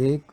1,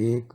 1,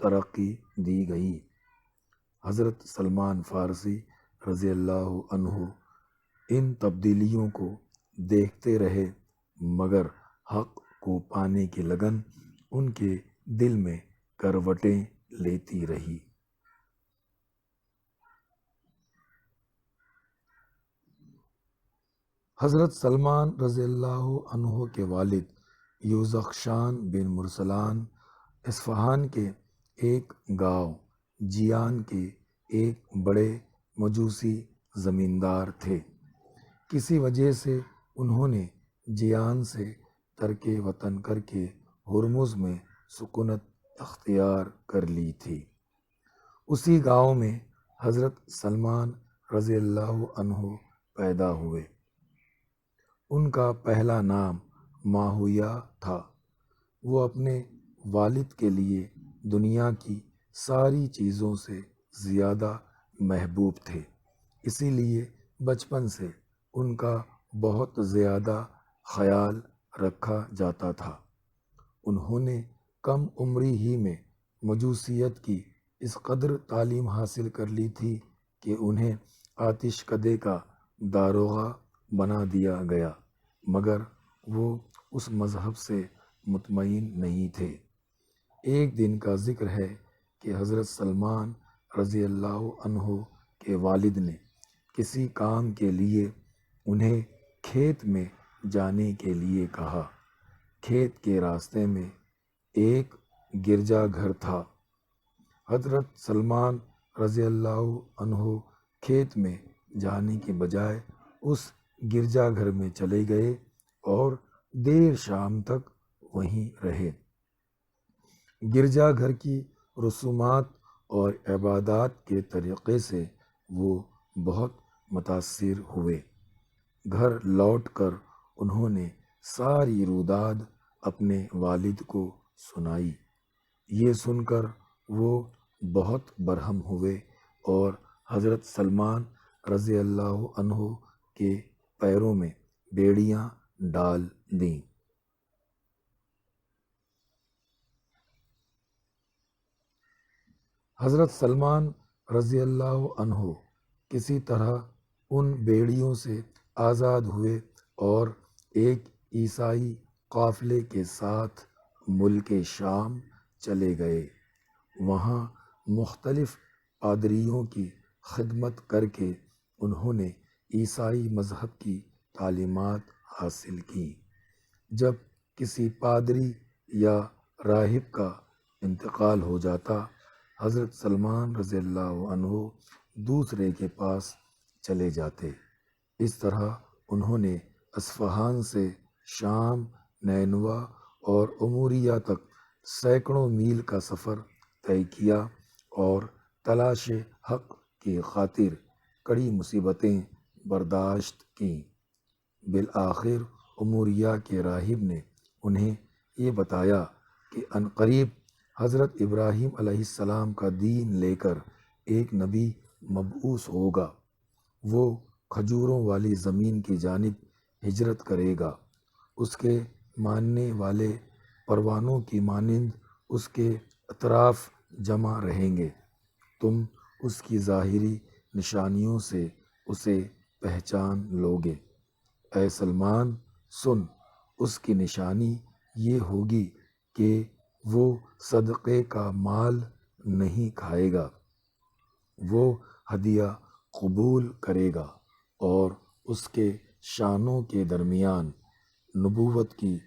ترقی دی گئی۔ حضرت سلمان فارسی رضی اللہ عنہ ان تبدیلیوں کو دیکھتے رہے، مگر حق کو پانے کی لگن ان کے دل میں کروٹیں لیتی رہی۔ حضرت سلمان رضی اللہ عنہ کے والد یوزخشان بن مرسلان اصفہان کے ایک گاؤں جیان کے ایک بڑے مجوسی زمیندار تھے۔ کسی وجہ سے انہوں نے جیان سے ترک وطن کر کے ہرمز میں سکونت اختیار کر لی تھی۔ اسی گاؤں میں حضرت سلمان رضی اللہ عنہ پیدا ہوئے۔ ان کا پہلا نام ماہویہ تھا۔ وہ اپنے والد کے لیے دنیا کی ساری چیزوں سے زیادہ محبوب تھے، اسی لیے بچپن سے ان کا بہت زیادہ خیال رکھا جاتا تھا۔ انہوں نے کم عمری ہی میں مجوسیت کی اس قدر تعلیم حاصل کر لی تھی کہ انہیں آتش کدے کا داروغہ بنا دیا گیا، مگر وہ اس مذہب سے مطمئن نہیں تھے۔ ایک دن کا ذکر ہے کہ حضرت سلمان رضی اللہ عنہ کے والد نے کسی کام کے لیے انہیں کھیت میں جانے کے لیے کہا۔ کھیت کے راستے میں ایک گرجا گھر تھا۔ حضرت سلمان رضی اللہ عنہ کھیت میں جانے کے بجائے اس گرجا گھر میں چلے گئے اور دیر شام تک وہیں رہے۔ گرجا گھر کی رسومات اور عبادات کے طریقے سے وہ بہت متاثر ہوئے۔ گھر لوٹ کر انہوں نے ساری روداد اپنے والد کو سنائی۔ یہ سن کر وہ بہت برہم ہوئے اور حضرت سلمان رضی اللہ عنہ کے پیروں میں بیڑیاں ڈال دیں۔ حضرت سلمان رضی اللہ عنہ کسی طرح ان بیڑیوں سے آزاد ہوئے اور ایک عیسائی قافلے کے ساتھ ملک شام چلے گئے۔ وہاں مختلف پادریوں کی خدمت کر کے انہوں نے عیسائی مذہب کی تعلیمات حاصل کی۔ جب کسی پادری یا راہب کا انتقال ہو جاتا، حضرت سلمان رضی اللہ عنہ دوسرے کے پاس چلے جاتے۔ اس طرح انہوں نے اصفہان سے شام، نینوا اور اموریہ تک سینکڑوں میل کا سفر طے کیا اور تلاش حق کی خاطر کڑی مصیبتیں برداشت کیں۔ بالآخر اموریہ کے راہب نے انہیں یہ بتایا کہ عنقریب حضرت ابراہیم علیہ السلام کا دین لے کر ایک نبی مبعوث ہوگا۔ وہ کھجوروں والی زمین کی جانب ہجرت کرے گا۔ اس کے ماننے والے پروانوں کی مانند اس کے اطراف جمع رہیں گے۔ تم اس کی ظاہری نشانیوں سے اسے پہچان لوگے۔ اے سلمان سن، اس کی نشانی یہ ہوگی کہ وہ صدقے کا مال نہیں کھائے گا، وہ ہدیہ قبول کرے گا اور اس کے شانوں کے درمیان نبوت کی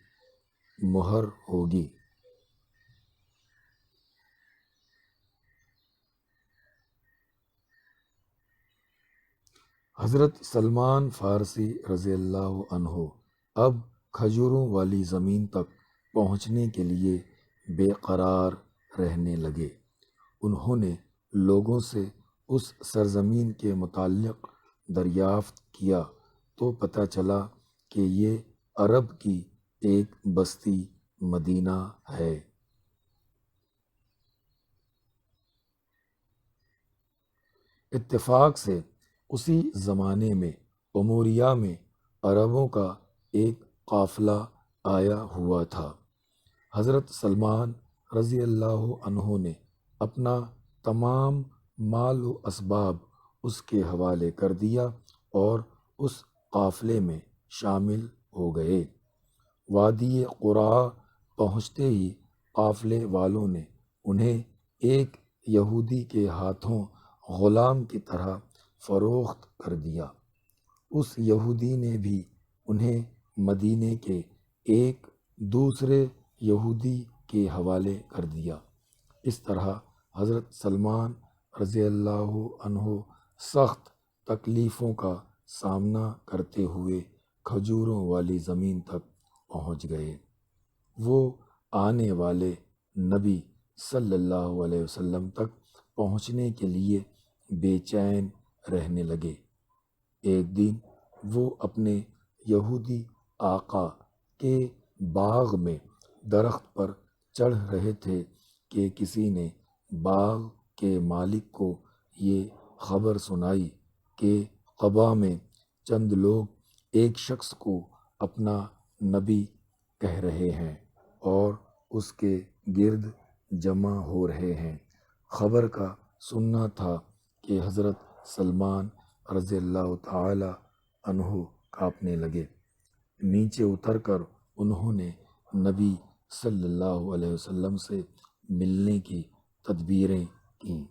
مہر ہوگی۔ حضرت سلمان فارسی رضی اللہ عنہ اب کھجوروں والی زمین تک پہنچنے کے لیے بے قرار رہنے لگے۔ انہوں نے لوگوں سے اس سرزمین کے متعلق دریافت کیا تو پتہ چلا کہ یہ عرب کی ایک بستی مدینہ ہے۔ اتفاق سے اسی زمانے میں اموریہ میں عربوں کا ایک قافلہ آیا ہوا تھا۔ حضرت سلمان رضی اللہ عنہ نے اپنا تمام مال و اسباب اس کے حوالے کر دیا اور اس قافلے میں شامل ہو گئے۔ وادی قرا پہنچتے ہی قافلے والوں نے انہیں ایک یہودی کے ہاتھوں غلام کی طرح فروخت کر دیا۔ اس یہودی نے بھی انہیں مدینے کے ایک دوسرے یہودی کے حوالے کر دیا۔ اس طرح حضرت سلمان رضی اللہ عنہ سخت تکلیفوں کا سامنا کرتے ہوئے کھجوروں والی زمین تک پہنچ گئے۔ وہ آنے والے نبی صلی اللہ علیہ وسلم تک پہنچنے کے لیے بے چین رہنے لگے۔ ایک دن وہ اپنے یہودی آقا کے باغ میں درخت پر چڑھ رہے تھے کہ کسی نے باغ کے مالک کو یہ خبر سنائی کہ قبا میں چند لوگ ایک شخص کو اپنا نبی کہہ رہے ہیں اور اس کے گرد جمع ہو رہے ہیں۔ خبر کا سننا تھا کہ حضرت سلمان رضی اللہ تعالی عنہ کانپنے لگے۔ نیچے اتر کر انہوں نے نبی صلی اللہ علیہ وسلم سے ملنے کی تدبیریں کیں۔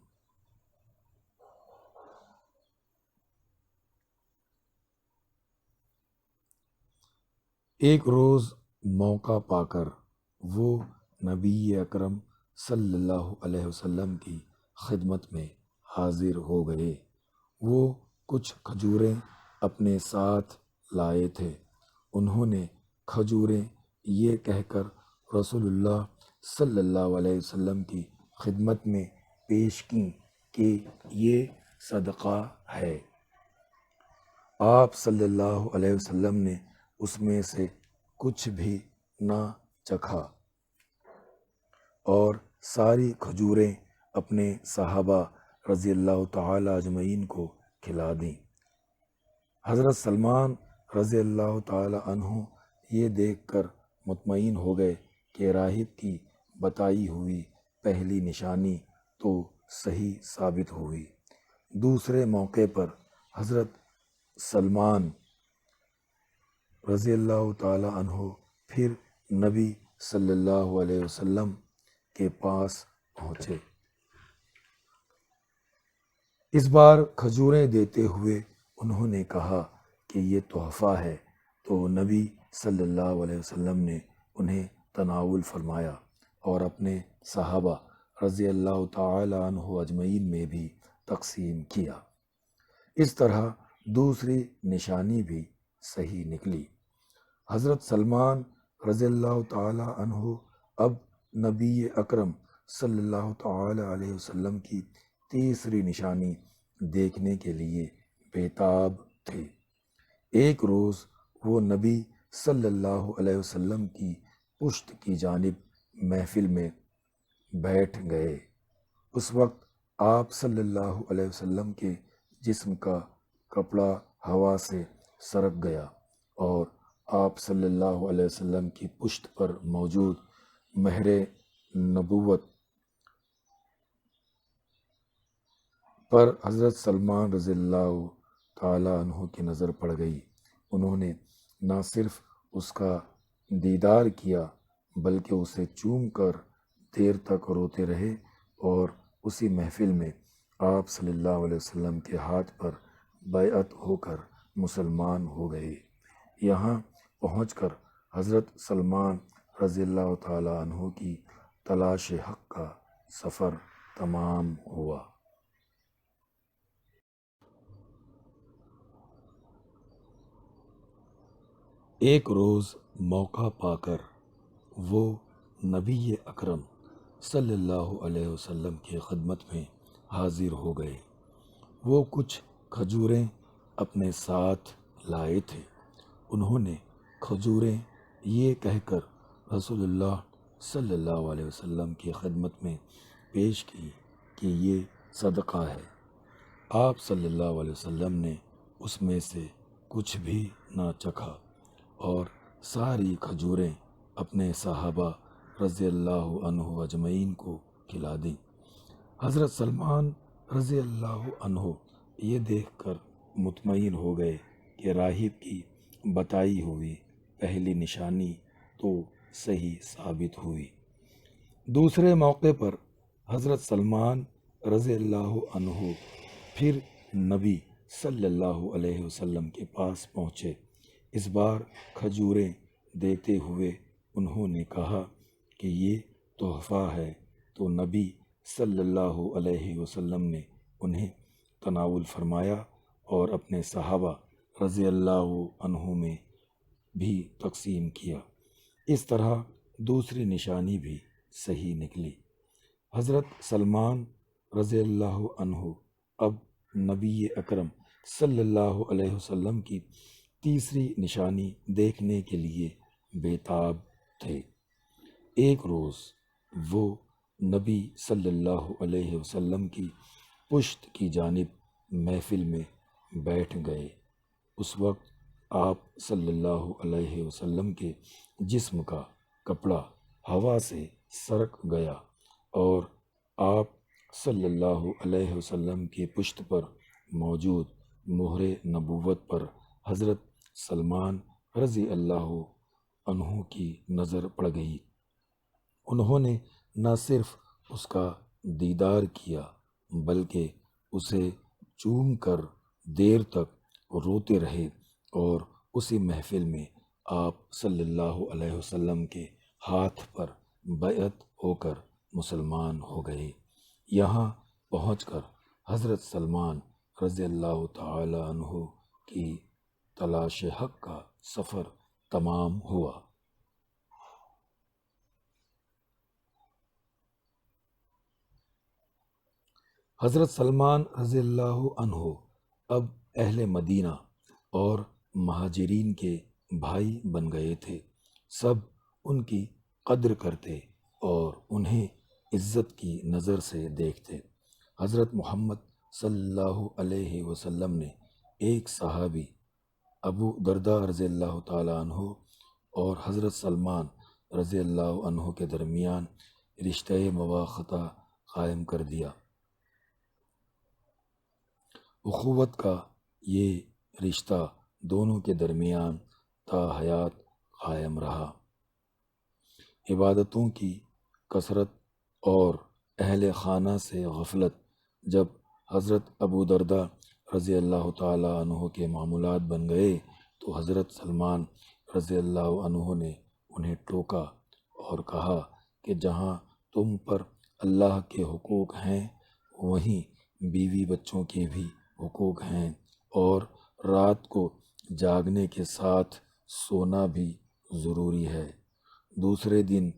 ایک روز موقع پا کر وہ نبی اکرم صلی اللہ علیہ وسلم کی خدمت میں حاضر ہو گئے۔ وہ کچھ کھجوریں اپنے ساتھ لائے تھے۔ انہوں نے کھجوریں یہ کہہ کر رسول اللہ صلی اللہ علیہ وسلم کی خدمت میں پیش کیں کہ یہ صدقہ ہے۔ آپ صلی اللہ علیہ وسلم نے اس میں سے کچھ بھی نہ چکھا اور ساری کھجوریں اپنے صحابہ رضی اللہ تعالی اجمعین کو کھلا دیں۔ حضرت سلمان رضی اللہ تعالی عنہ یہ دیکھ کر مطمئن ہو گئے کہ راہب کی بتائی ہوئی پہلی نشانی تو صحیح ثابت ہوئی۔ دوسرے موقع پر حضرت سلمان رضی اللہ تعالی عنہ پھر نبی صلی اللہ علیہ وسلم کے پاس پہنچے۔ اس بار کھجوریں دیتے ہوئے انہوں نے کہا کہ یہ تحفہ ہے، تو نبی صلی اللہ علیہ وسلم نے انہیں تناول فرمایا اور اپنے صحابہ رضی اللہ تعالی عنہ اجمعین میں بھی تقسیم کیا۔ اس طرح دوسری نشانی بھی صحیح نکلی۔ حضرت سلمان رضی اللہ تعالی عنہ اب نبی اکرم صلی اللہ تعالی علیہ وسلم کی تیسری نشانی دیکھنے کے لیے بےتاب تھے۔ ایک روز وہ نبی صلی اللہ علیہ وسلم کی پشت کی جانب محفل میں بیٹھ گئے۔ اس وقت آپ صلی اللہ علیہ وسلم کے جسم کا کپڑا ہوا سے سرک گیا اور آپ صلی اللہ علیہ وسلم کی پشت پر موجود مہر نبوت پر حضرت سلمان رضی اللہ تعالیٰ عنہ کی نظر پڑ گئی۔ انہوں نے نہ صرف اس کا دیدار کیا بلکہ اسے چوم کر دیر تک روتے رہے اور اسی محفل میں آپ صلی اللہ علیہ وسلم کے ہاتھ پر بیعت ہو کر مسلمان ہو گئے۔ یہاں پہنچ کر حضرت سلمان رضی اللہ تعالیٰ عنہ کی تلاش حق کا سفر تمام ہوا۔ ایک روز موقع پا کر وہ نبی اکرم صلی اللہ علیہ وسلم کی خدمت میں حاضر ہو گئے۔ وہ کچھ کھجوریں اپنے ساتھ لائے تھے۔ انہوں نے کھجوریں یہ کہہ کر رسول اللہ صلی اللہ علیہ وسلم کی خدمت میں پیش کی کہ یہ صدقہ ہے۔ آپ صلی اللہ علیہ وسلم نے اس میں سے کچھ بھی نہ چکھا اور ساری کھجوریں اپنے صحابہ رضی اللہ عنہ اجمعین کو کھلا دیں۔ حضرت سلمان رضی اللہ عنہ یہ دیکھ کر مطمئن ہو گئے کہ راہب کی بتائی ہوئی پہلی نشانی تو صحیح ثابت ہوئی۔ دوسرے موقع پر حضرت سلمان رضی اللہ عنہ پھر نبی صلی اللہ علیہ وسلم کے پاس پہنچے۔ اس بار کھجوریں دیتے ہوئے انہوں نے کہا کہ یہ تحفہ ہے، تو نبی صلی اللہ علیہ وسلم نے انہیں تناول فرمایا اور اپنے صحابہ رضی اللہ عنہ میں بھی تقسیم کیا۔ اس طرح دوسری نشانی بھی صحیح نکلی۔ حضرت سلمان رضی اللہ عنہ اب نبی اکرم صلی اللہ علیہ وسلم کی تیسری نشانی دیکھنے کے لیے بےتاب تھے۔ ایک روز وہ نبی صلی اللہ علیہ وسلم کی پشت کی جانب محفل میں بیٹھ گئے۔ اس وقت آپ صلی اللہ علیہ وسلم کے جسم کا کپڑا ہوا سے سرک گیا اور آپ صلی اللہ علیہ وسلم کی پشت پر موجود مہر نبوت پر حضرت سلمان رضی اللہ عنہ کی نظر پڑ گئی۔ انہوں نے نہ صرف اس کا دیدار کیا بلکہ اسے چوم کر دیر تک روتے رہے اور اسی محفل میں آپ صلی اللہ علیہ وسلم کے ہاتھ پر بیعت ہو کر مسلمان ہو گئے۔ یہاں پہنچ کر حضرت سلمان رضی اللہ تعالی عنہ کی تلاش حق کا سفر تمام ہوا۔ حضرت سلمان رضی اللہ عنہ اب اہل مدینہ اور مہاجرین کے بھائی بن گئے تھے۔ سب ان کی قدر کرتے اور انہیں عزت کی نظر سے دیکھتے۔ حضرت محمد صلی اللہ علیہ وسلم نے ایک صحابی ابو درداء رضی اللہ تعالی عنہ اور حضرت سلمان رضی اللہ عنہ کے درمیان رشتہ مواخطہ قائم کر دیا۔ اخوت کا یہ رشتہ دونوں کے درمیان تا حیات قائم رہا۔ عبادتوں کی کثرت اور اہل خانہ سے غفلت جب حضرت ابو درداء رضی اللہ تعالی عنہ کے معمولات بن گئے تو حضرت سلمان رضی اللہ عنہ نے انہیں ٹوکا اور کہا کہ جہاں تم پر اللہ کے حقوق ہیں وہیں بیوی بچوں کے بھی حقوق ہیں، اور رات کو جاگنے کے ساتھ سونا بھی ضروری ہے۔ دوسرے دن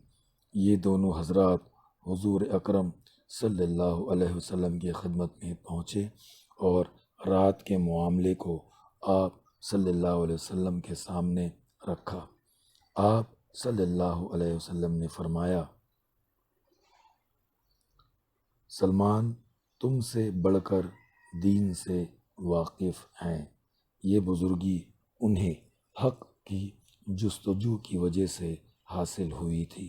یہ دونوں حضرات حضور اکرم صلی اللہ علیہ وسلم کی خدمت میں پہنچے اور رات کے معاملے کو آپ صلی اللہ علیہ وسلم کے سامنے رکھا۔ آپ صلی اللہ علیہ وسلم نے فرمایا، سلمان تم سے بڑھ کر دین سے واقف ہیں۔ یہ بزرگی انہیں حق کی جستجو کی وجہ سے حاصل ہوئی تھی۔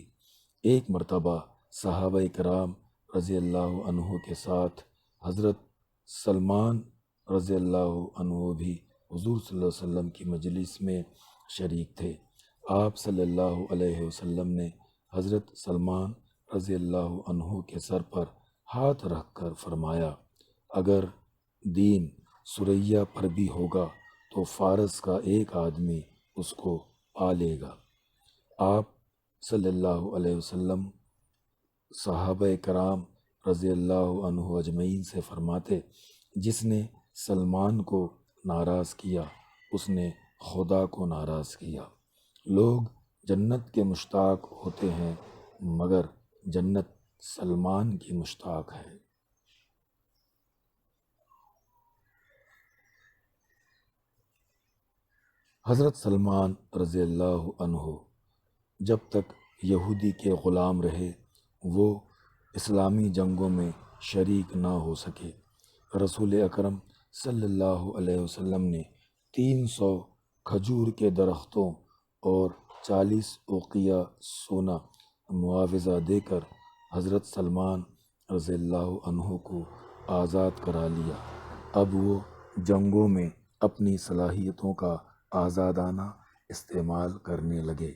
ایک مرتبہ صحابہ کرام رضی اللہ عنہ کے ساتھ حضرت سلمان رضی اللہ عنہ بھی حضور صلی اللہ علیہ وسلم کی مجلس میں شریک تھے۔ آپ صلی اللہ علیہ وسلم نے حضرت سلمان رضی اللہ عنہ کے سر پر ہاتھ رکھ کر فرمایا، اگر دین سریا پر بھی ہوگا تو فارس کا ایک آدمی اس کو پا لے گا۔ آپ صلی اللہ علیہ وسلم صحابہ کرام رضی اللہ عنہ اجمعین سے فرماتے، جس نے سلمان کو ناراض کیا اس نے خدا کو ناراض کیا۔ لوگ جنت کے مشتاق ہوتے ہیں مگر جنت سلمان کی مشتاق ہے۔ حضرت سلمان رضی اللہ عنہ جب تک یہودی کے غلام رہے وہ اسلامی جنگوں میں شریک نہ ہو سکے۔ رسول اکرم صلی اللہ علیہ وسلم نے 300 کھجور کے درختوں اور 40 اوقیہ سونا معاوضہ دے کر حضرت سلمان رضی اللہ عنہ کو آزاد کرا لیا۔ اب وہ جنگوں میں اپنی صلاحیتوں کا آزادانہ استعمال کرنے لگے۔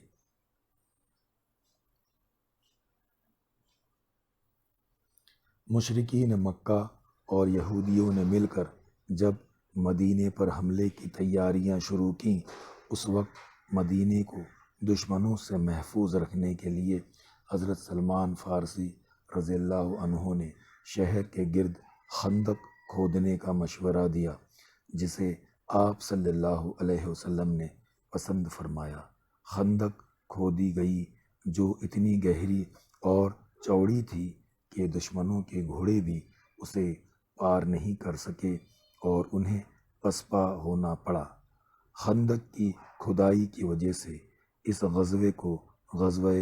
مشرکین مکہ اور یہودیوں نے مل کر جب مدینے پر حملے کی تیاریاں شروع کیں، اس وقت مدینے کو دشمنوں سے محفوظ رکھنے کے لیے حضرت سلمان فارسی رضی اللہ عنہ نے شہر کے گرد خندق کھودنے کا مشورہ دیا، جسے آپ صلی اللہ علیہ وسلم نے پسند فرمایا۔ خندق کھودی گئی جو اتنی گہری اور چوڑی تھی کہ دشمنوں کے گھوڑے بھی اسے پار نہیں کر سکے اور انہیں پسپا ہونا پڑا۔ خندق کی کھدائی کی وجہ سے اس غزوے کو غزوہ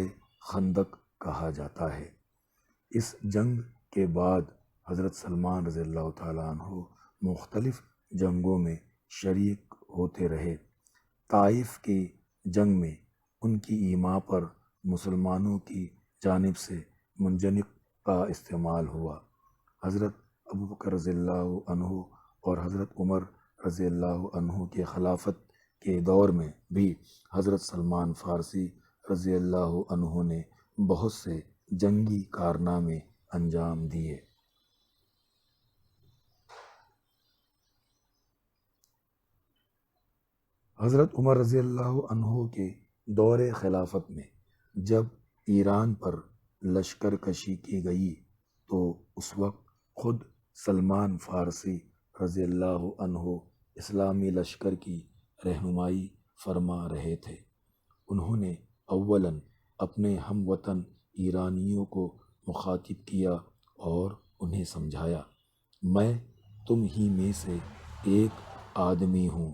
خندق کہا جاتا ہے۔ اس جنگ کے بعد حضرت سلمان رضی اللہ تعالیٰ عنہ مختلف جنگوں میں شریک ہوتے رہے۔ طائف کی جنگ میں ان کی ایما پر مسلمانوں کی جانب سے منجنیق کا استعمال ہوا۔ حضرت ابوبکر رضی اللہ عنہ اور حضرت عمر رضی اللہ عنہ کے خلافت کے دور میں بھی حضرت سلمان فارسی رضی اللہ عنہ نے بہت سے جنگی کارنامے انجام دیے۔ حضرت عمر رضی اللہ عنہ کے دور خلافت میں جب ایران پر لشکر کشی کی گئی تو اس وقت خود سلمان فارسی رضی اللہ عنہ اسلامی لشکر کی رہنمائی فرما رہے تھے۔ انہوں نے اولاً اپنے ہم وطن ایرانیوں کو مخاطب کیا اور انہیں سمجھایا، میں تم ہی میں سے ایک آدمی ہوں۔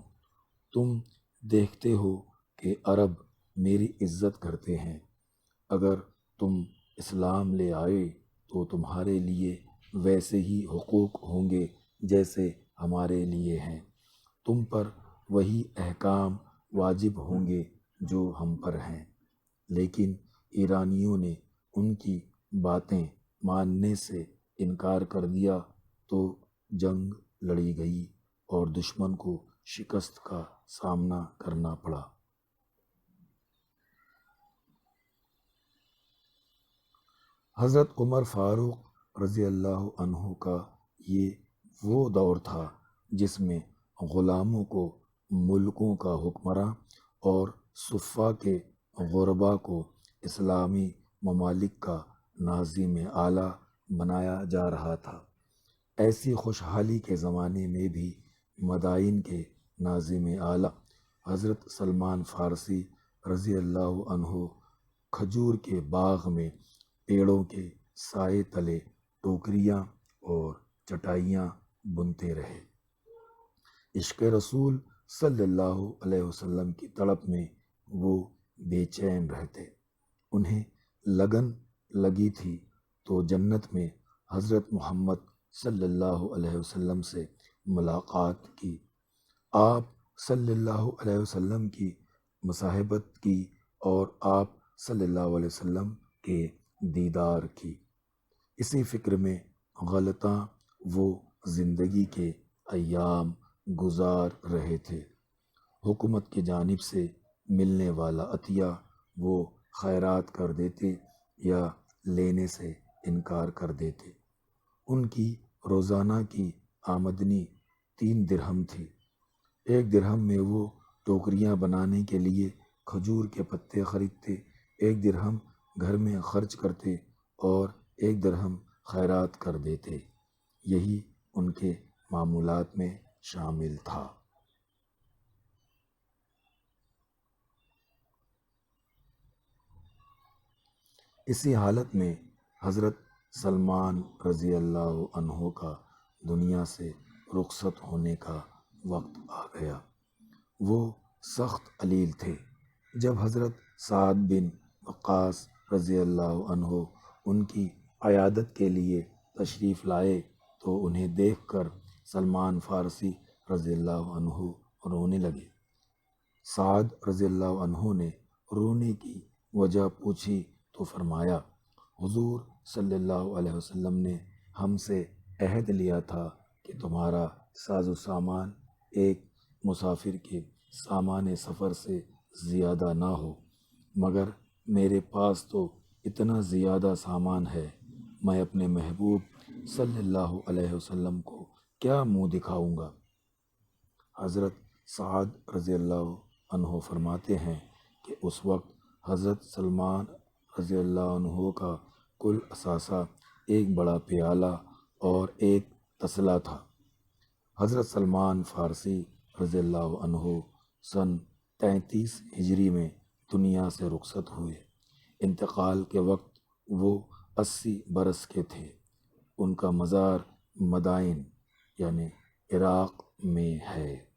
تم دیکھتے ہو کہ عرب میری عزت کرتے ہیں۔ اگر تم اسلام لے آئے تو تمہارے لیے ویسے ہی حقوق ہوں گے جیسے ہمارے لیے ہیں۔ تم پر وہی احکام واجب ہوں گے جو ہم پر ہیں۔ لیکن ایرانیوں نے ان کی باتیں ماننے سے انکار کر دیا تو جنگ لڑی گئی اور دشمن کو شکست کا سامنا کرنا پڑا۔ حضرت عمر فاروق رضی اللہ عنہ کا یہ وہ دور تھا جس میں غلاموں کو ملکوں کا حکمراں اور صفا کے غربا کو اسلامی ممالک کا ناظم اعلیٰ بنایا جا رہا تھا۔ ایسی خوشحالی کے زمانے میں بھی مدائن کے ناظم اعلیٰ حضرت سلمان فارسی رضی اللہ عنہ کھجور کے باغ میں پیڑوں کے سائے تلے ٹوکریاں اور چٹائیاں بنتے رہے۔ عشق رسول صلی اللہ علیہ وسلم کی طلب میں وہ بے چین رہتے۔ انہیں لگن لگی تھی تو جنت میں حضرت محمد صلی اللہ علیہ وسلم سے ملاقات کی، آپ صلی اللہ علیہ وسلم کی مصاحبت کی اور آپ صلی اللہ علیہ وسلم کے دیدار کی۔ اسی فکر میں غلطاں وہ زندگی کے ایام گزار رہے تھے۔ حکومت کی جانب سے ملنے والا عطیہ وہ خیرات کر دیتے یا لینے سے انکار کر دیتے۔ ان کی روزانہ کی آمدنی 3 درہم تھی۔ 1 درہم میں وہ ٹوکریاں بنانے کے لیے کھجور کے پتے خریدتے، 1 درہم گھر میں خرچ کرتے اور 1 درہم خیرات کر دیتے۔ یہی ان کے معمولات میں شامل تھا۔ اسی حالت میں حضرت سلمان رضی اللہ عنہ کا دنیا سے رخصت ہونے کا وقت آ گیا۔ وہ سخت علیل تھے۔ جب حضرت سعد بن وقاص رضی اللہ عنہ ان کی عیادت کے لیے تشریف لائے تو انہیں دیکھ کر سلمان فارسی رضی اللہ عنہ رونے لگے۔ سعد رضی اللہ عنہ نے رونے کی وجہ پوچھی تو فرمایا، حضور صلی اللہ علیہ وسلم نے ہم سے عہد لیا تھا کہ تمہارا ساز و سامان ایک مسافر کے سامان سفر سے زیادہ نہ ہو، مگر میرے پاس تو اتنا زیادہ سامان ہے، میں اپنے محبوب صلی اللہ علیہ وسلم کو کیا منہ دکھاؤں گا۔ حضرت سعد رضی اللہ عنہ فرماتے ہیں کہ اس وقت حضرت سلمان رضی اللہ عنہ کا کل اثاثہ ایک بڑا پیالہ اور ایک تسلا تھا۔ حضرت سلمان فارسی رضی اللہ عنہ سن 33 ہجری میں دنیا سے رخصت ہوئے۔ انتقال کے وقت وہ 80 برس کے تھے۔ ان کا مزار مدائن یعنی عراق میں ہے۔